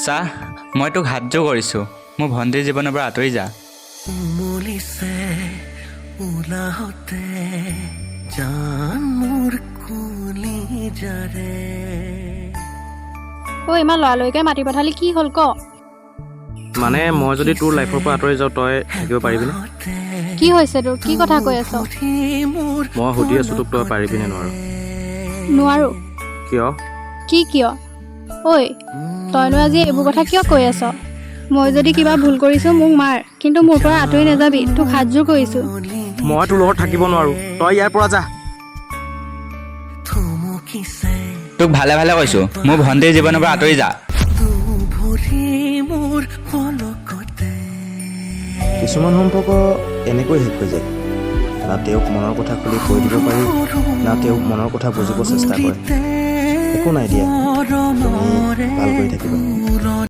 চা মই তোক হাত জোৰ কৰিছোঁ মোৰ ভণ্টিৰ জীৱনৰ পৰা আঁতৰি যা উমলিছে ওলাহতে জান মোৰ কুলি যাৰে ঐ ইমান লৰালৰিকে মাতি পঠালি কি হ'ল ক মানে মই যদি তোৰ লাইফৰ পৰা আঁতৰি যাওঁ তই থাকিব পাৰিবিনে কি হৈছে তোৰ কি কথা কৈ আছ মই সুধি আছোঁ তোক তই পাৰিবিনে নোৱাৰো নোৱাৰো কিয় কি কিয় ঐ তইনো আজি এইবোৰ কথা কিয় কৈ আছ মই যদি কিবা ভুল কৰিছোঁ মোক মাৰ কিন্তু মোৰ পৰা আঁতৰি নাযাবি তোক হাতযোৰ কৰিছোঁ মই তোৰ লগত থাকিব নোৱাৰো তই ইয়াৰ পৰা যা থমকিছে তোক ভালে ভালে কৈছোঁ মোৰ ভণ্টিৰ জীৱনৰ পৰা আঁতৰি যা ভৰি মোৰ পলকতে কিছুমান সম্পৰ্ক এনেকৈ শেষ হৈ যায় না তেওঁক মনৰ কথা খুলি কৈ দিব পাৰি না তেওঁক মনৰ কথা বুজিব চেষ্টা কৰে একো নাই দিয়া তুমি ভাল কৰি থাকিবা